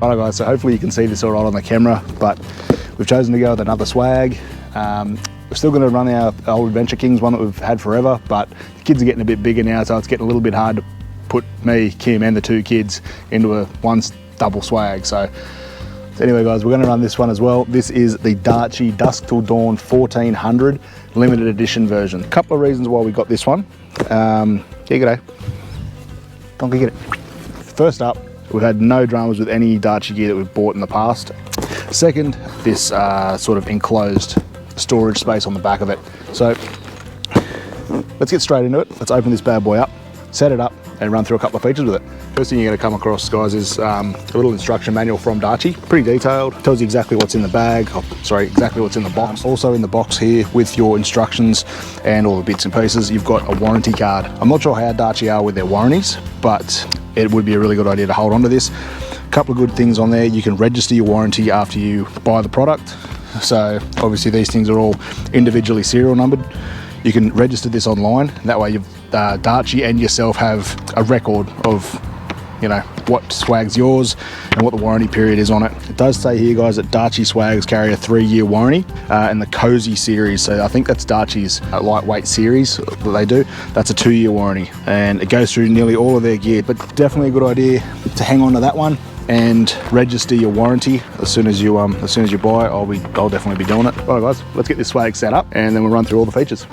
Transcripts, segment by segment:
Alright guys, so hopefully you can see this all right on the camera, but we've chosen to go with another swag. We're still going to run our old Adventure Kings one that we've had forever, but the kids are getting a bit bigger now, so it's getting a little bit hard to put me, Kim and the two kids into one double swag. So anyway guys, we're going to run this one as well. This is the Darche Dusk Till Dawn 1400 limited edition version. A couple of reasons why we got this one. Yeah, g'day. Donkey, get it. First up, we've had no dramas with any Darche gear that we've bought in the past. Second, this sort of enclosed storage space on the back of it. So let's get straight into it. Let's open this bad boy up, set it up, and run through a couple of features with it. First thing you're going to come across, guys, is a little instruction manual from Darche. Pretty detailed, tells you exactly what's in the bag, exactly what's in the box. Also in the box here with your instructions and all the bits and pieces, you've got a warranty card. I'm not sure how Darche are with their warranties, but it would be a really good idea to hold on to this. A couple of good things on there: you can register your warranty after you buy the product. So obviously these things are all individually serial numbered. You can register this online. That way you've Darche and yourself have a record of, you know, what swag's yours and what the warranty period is on it. It does say here, guys, that Darche swags carry a 3-year warranty, and the Cozy series, so I think that's Darche's lightweight series that they do, that's a 2-year warranty, and it goes through nearly all of their gear. But definitely a good idea to hang on to that one and register your warranty as soon as you buy. I'll definitely be doing it. All right guys, let's get this swag set up and then we'll run through all the features.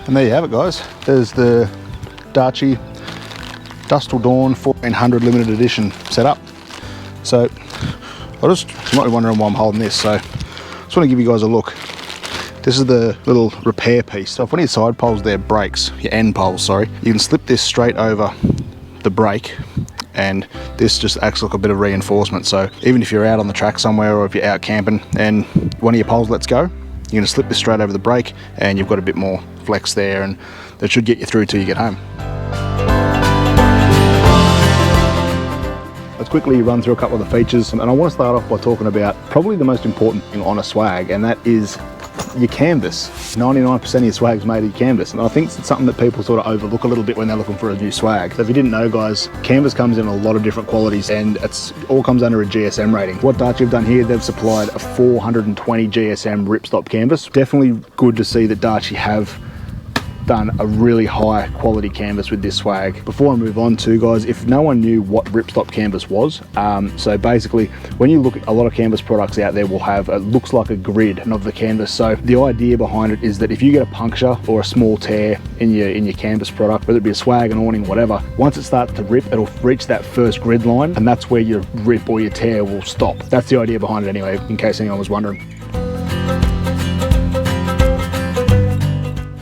And there you have it, guys. There's the Darche Dusk Till Dawn 1400 limited edition setup. So you might be wondering why I'm holding this. So I just want to give you guys a look. This is the little repair piece. So if one of your side poles there breaks, your end poles, sorry, you can slip this straight over the brake, and this just acts like a bit of reinforcement. So even if you're out on the track somewhere, or if you're out camping and one of your poles lets go, you're going to slip this straight over the brake and you've got a bit more flex there, and that should get you through till you get home. Let's quickly run through a couple of the features, and I want to start off by talking about probably the most important thing on a swag, and that is your canvas. 99% of your swag's made of your canvas, and I think it's something that people sort of overlook a little bit when they're looking for a new swag. So if you didn't know, guys, canvas comes in a lot of different qualities, and it's all comes under a GSM rating. What Darche have done here, they've supplied a 420 GSM ripstop canvas. Definitely good to see that Darche have done a really high quality canvas with this swag. Before I move on to, guys, if no one knew what ripstop canvas was, so basically when you look at a lot of canvas products out there, will have, it looks like a grid of the canvas. So the idea behind it is that if you get a puncture or a small tear in your canvas product, whether it be a swag, an awning, whatever, once it starts to rip, it'll reach that first grid line, and that's where your rip or your tear will stop. That's the idea behind it anyway, in case anyone was wondering.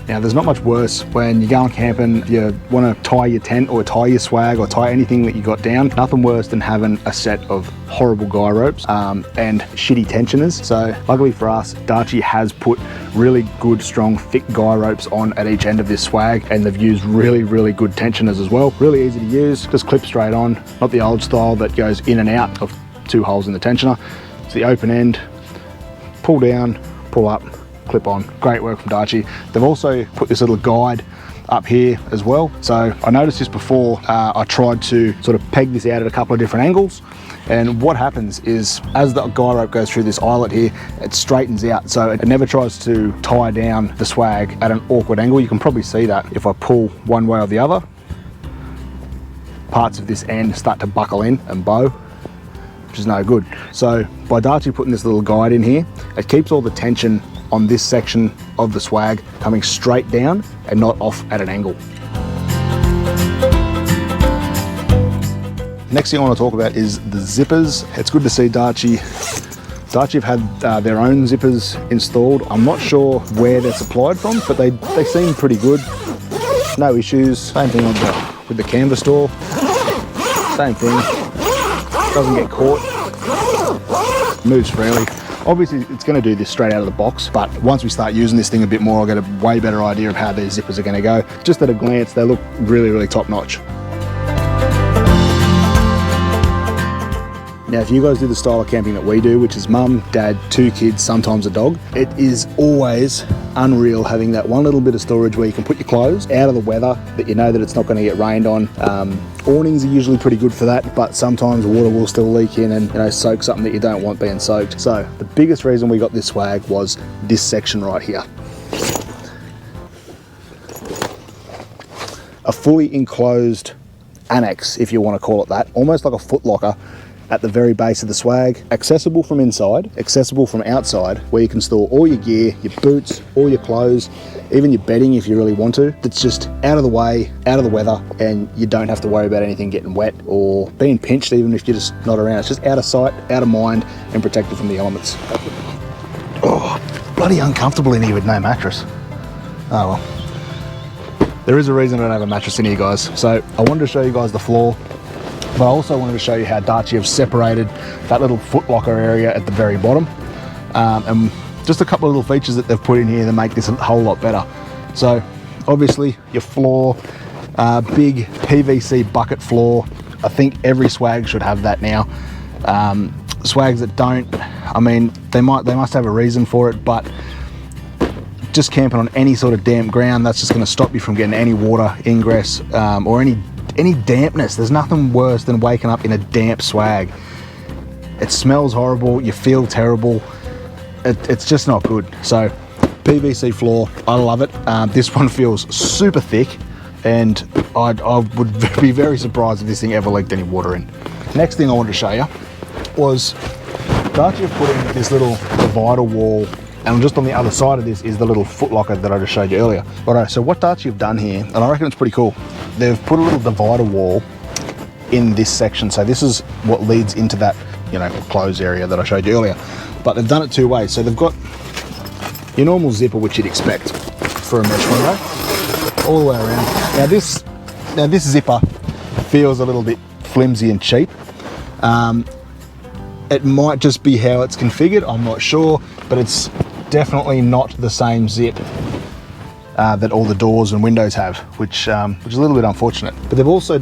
Now, there's not much worse when you're going camping, you want to tie your tent or tie your swag or tie anything that you got down. Nothing worse than having a set of horrible guy ropes and shitty tensioners. So luckily for us, Darche has put really good, strong, thick guy ropes on at each end of this swag, and they've used really, really good tensioners as well. Really easy to use, just clip straight on, not the old style that goes in and out of 2 holes in the tensioner. It's the open end, pull down, pull up, clip on. Great work from Darche. They've also put this little guide up here as well. So I noticed this before. I tried to sort of peg this out at a couple of different angles, and what happens is as the guy rope goes through this eyelet here, it straightens out, so it never tries to tie down the swag at an awkward angle. You can probably see that if I pull one way or the other, parts of this end start to buckle in and bow, which is no good. So by Darche putting this little guide in here, it keeps all the tension on this section of the swag coming straight down and not off at an angle. Next thing I want to talk about is the zippers. It's good to see Darche Darche have had their own zippers installed. I'm not sure where they're supplied from, but they seem pretty good. No issues. Same thing with the canvas door. Same thing. Doesn't get caught. Moves freely. Obviously, it's going to do this straight out of the box, but once we start using this thing a bit more, I'll get a way better idea of how these zippers are going to go. Just at a glance, they look really, really top notch. Now, if you guys do the style of camping that we do, which is mum, dad, 2 kids, sometimes a dog, it is always unreal having that one little bit of storage where you can put your clothes out of the weather, that you know that it's not going to get rained on. Awnings are usually pretty good for that, but sometimes water will still leak in and soak something that you don't want being soaked. So the biggest reason we got this swag was this section right here. A fully enclosed annex, if you want to call it that, almost like a foot locker at the very base of the swag, accessible from inside, accessible from outside, where you can store all your gear, your boots, all your clothes, even your bedding if you really want to. It's just out of the way, out of the weather, and you don't have to worry about anything getting wet or being pinched even if you're just not around. It's just out of sight, out of mind, and protected from the elements. Oh, bloody uncomfortable in here with no mattress. Oh well. There is a reason I don't have a mattress in here, guys. So I wanted to show you guys the floor, but I also wanted to show you how Darche have separated that little foot locker area at the very bottom. And just a couple of little features that they've put in here to make this a whole lot better. So obviously your floor, big PVC bucket floor. I think every swag should have that now. Swags that don't, I mean, they must have a reason for it, but just camping on any sort of damp ground, that's just going to stop you from getting any water ingress or any dampness. There's nothing worse than waking up in a damp swag. It smells horrible, you feel terrible, it's just not good. So PVC floor, I love it. This one feels super thick, and I would be very surprised if this thing ever leaked any water in. Next thing I wanted to show you was Darche have put in this little divider wall, and just on the other side of this is the little foot locker that I just showed you earlier. Alright, so what Darche have done here, and I reckon it's pretty cool, they've put a little divider wall in this section. So this is what leads into that, closed area that I showed you earlier. But they've done it 2 ways. So they've got your normal zipper, which you'd expect for a mesh window, all the way around. Now this zipper feels a little bit flimsy and cheap. It might just be how it's configured, I'm not sure, but it's definitely not the same zip that all the doors and windows have, which is a little bit unfortunate. But they've also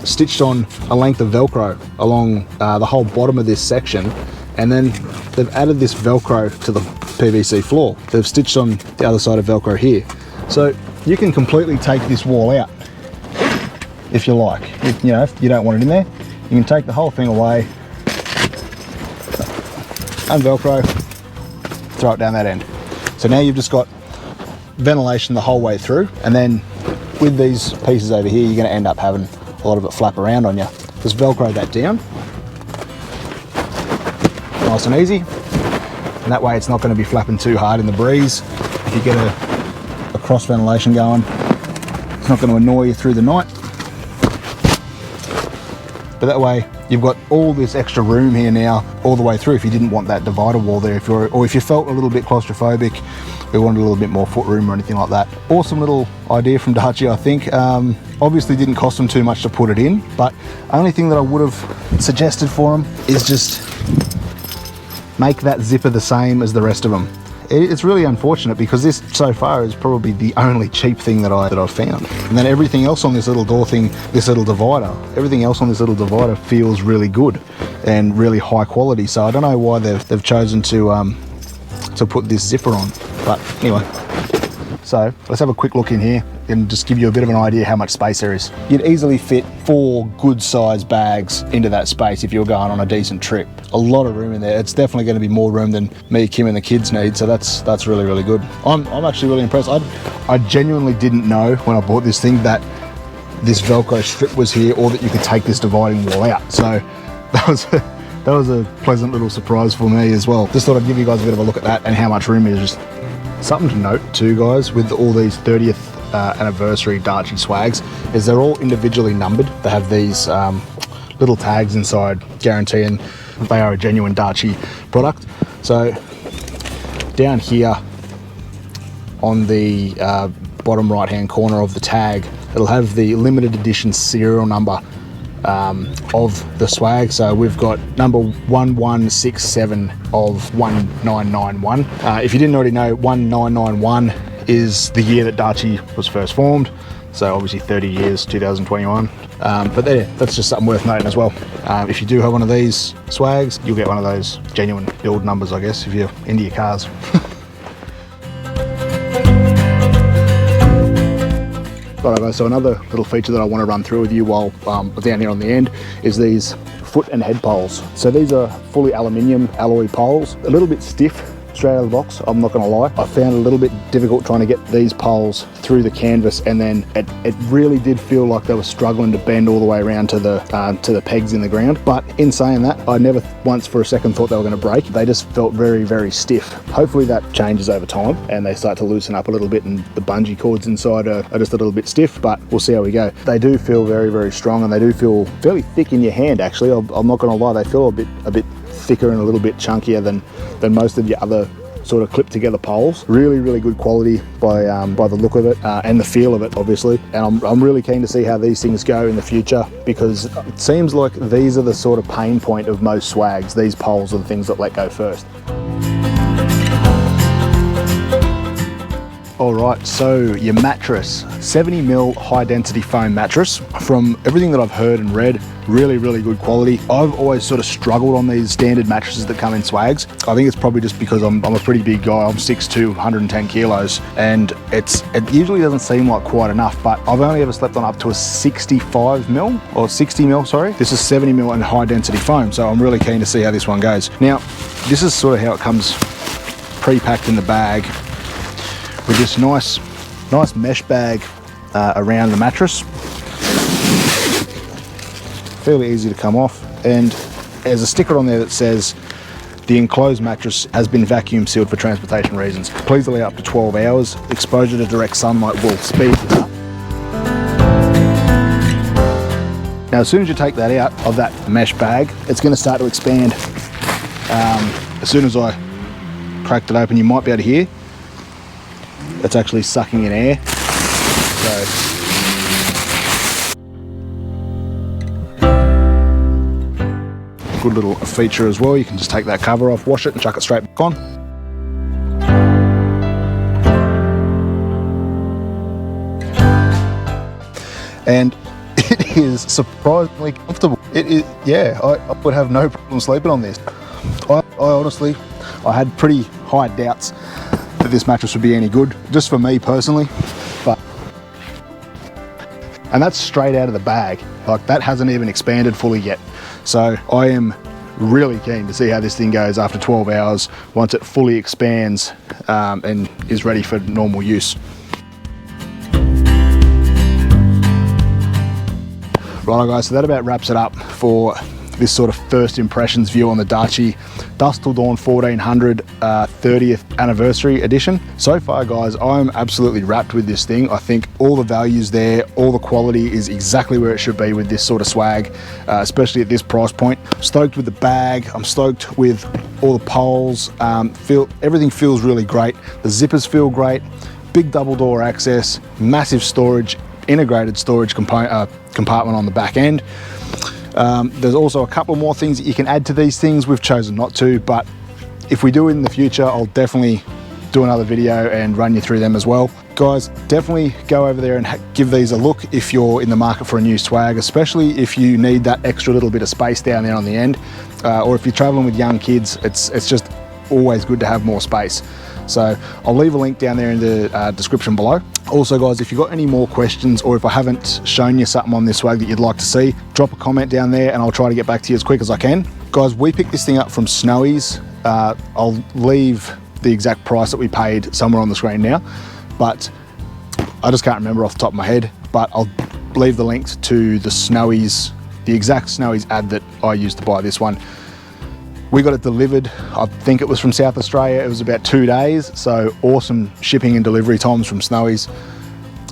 stitched on a length of Velcro along the whole bottom of this section, and then they've added this Velcro to the PVC floor. They've stitched on the other side of Velcro here. So you can completely take this wall out if you like. If you don't want it in there, you can take the whole thing away, un-Velcro, throw it down that end. So now you've just got ventilation the whole way through, and then with these pieces over here, you're going to end up having a lot of it flap around on you. Just Velcro that down, nice and easy, and that way it's not going to be flapping too hard in the breeze. If you get a cross ventilation going, it's not going to annoy you through the night. But that way you've got all this extra room here now all the way through if you didn't want that divider wall there, or if you felt a little bit claustrophobic, we wanted a little bit more foot room or anything like that. Awesome little idea from Darche, I think. Obviously didn't cost them too much to put it in, but only thing that I would have suggested for them is just make that zipper the same as the rest of them. It's really unfortunate because this so far is probably the only cheap thing that I've found. And then everything else on this little door thing, this little divider, everything else on this little divider feels really good and really high quality. So I don't know why they've chosen to put this zipper on. But anyway, so let's have a quick look in here and just give you a bit of an idea how much space there is. You'd easily fit 4 good sized bags into that space if you were going on a decent trip. A lot of room in there. It's definitely going to be more room than me, Kim and the kids need, so that's really, really good. I'm actually really impressed. I genuinely didn't know when I bought this thing that this Velcro strip was here, or that you could take this dividing wall out. So that was a pleasant little surprise for me as well. Just thought I'd give you guys a bit of a look at that and how much room is. Just something to note too, guys, with all these 30th anniversary Darche swags, is they're all individually numbered. They have these little tags inside guaranteeing they are a genuine Darche product. So down here on the bottom right hand corner of the tag, it'll have the limited edition serial number of the swag. So we've got number 1167 of 1991. If you didn't already know, 1991 is the year that Darche was first formed. So obviously 30 years, 2021. But there, that's just something worth noting as well. If you do have one of these swags, you'll get one of those genuine build numbers, I guess, if you're into your cars. Right, guys, so another little feature that I want to run through with you while down here on the end is these foot and head poles. So these are fully aluminium alloy poles, a little bit stiff straight out of the box, I'm not going to lie. I found it a little bit difficult trying to get these poles through the canvas, and then it really did feel like they were struggling to bend all the way around to the pegs in the ground. But in saying that, I never once for a second thought they were going to break. They just felt very, very stiff. Hopefully that changes over time and they start to loosen up a little bit, and the bungee cords inside are just a little bit stiff, but we'll see how we go. They do feel very, very strong, and they do feel fairly thick in your hand, actually. I'm not going to lie, they feel a bit thicker and a little bit chunkier than most of your other sort of clipped together poles. Really, really good quality by the look of it and the feel of it, obviously. And I'm really keen to see how these things go in the future, because it seems like these are the sort of pain point of most swags. These poles are the things that let go first. All right, so your mattress, 70mm high density foam mattress. From everything that I've heard and read, really, really good quality. I've always sort of struggled on these standard mattresses that come in swags. I think it's probably just because I'm a pretty big guy. I'm 6'2", 110 kilos, and it usually doesn't seem like quite enough, but I've only ever slept on up to a 65mm or 60mm, sorry. This is 70mm and high density foam, so I'm really keen to see how this one goes. Now, this is sort of how it comes pre-packed in the bag, with this nice mesh bag around the mattress. Fairly easy to come off, and there's a sticker on there that says the enclosed mattress has been vacuum sealed for transportation reasons. Please allow up to 12 hours. Exposure to direct sunlight will speed it up. Now, as soon as you take that out of that mesh bag, it's going to start to expand. As soon as I cracked it open, you might be able to hear it's actually sucking in air. So good little feature as well. You can just take that cover off, wash it, and chuck it straight back on. And it is surprisingly comfortable. It is, yeah, I would have no problem sleeping on this. I honestly, I had pretty high doubts that this mattress would be any good, just for me personally, and that's straight out of the bag. Like, that hasn't even expanded fully yet. So I am really keen to see how this thing goes after 12 hours, once it fully expands and is ready for normal use. Right, guys, so that about wraps it up for this sort of first impressions view on the Darche Dusk Till Dawn 1400 30th anniversary edition. So far, guys, I'm absolutely wrapped with this thing. I think all the value's there, all the quality is exactly where it should be with this sort of swag, especially at this price point. Stoked with the bag, I'm stoked with all the poles, everything feels really great. The zippers feel great, big double door access, massive storage, integrated storage compartment on the back end. There's also a couple more things that you can add to these things. We've chosen not to, but if we do it in the future, I'll definitely do another video and run you through them as well. Guys, definitely go over there and give these a look if you're in the market for a new swag, especially if you need that extra little bit of space down there on the end, or if you're traveling with young kids, it's just always good to have more space. So I'll leave a link down there in the description below. Also, guys, if you've got any more questions, or if I haven't shown you something on this swag that you'd like to see, drop a comment down there and I'll try to get back to you as quick as I can. Guys, we picked this thing up from Snowy's. I'll leave the exact price that we paid somewhere on the screen now, but I just can't remember off the top of my head, but I'll leave the links to the Snowy's, the exact Snowy's ad that I used to buy this one. We got it delivered, I think it was from South Australia. It was about 2 days, so awesome shipping and delivery times from Snowy's.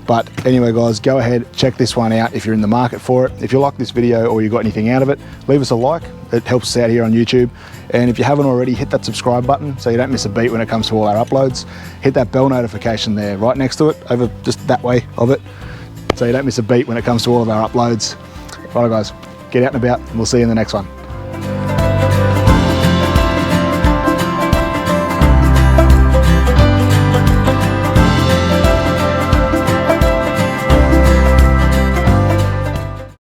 But anyway guys, go ahead, check this one out if you're in the market for it. If you like this video or you got anything out of it, leave us a like. It helps us out here on YouTube. And if you haven't already, hit that subscribe button so you don't miss a beat when it comes to all our uploads. Hit that bell notification there right next to it, over just that way of it, so you don't miss a beat when it comes to all of our uploads. Right guys, get out and about, and we'll see you in the next one.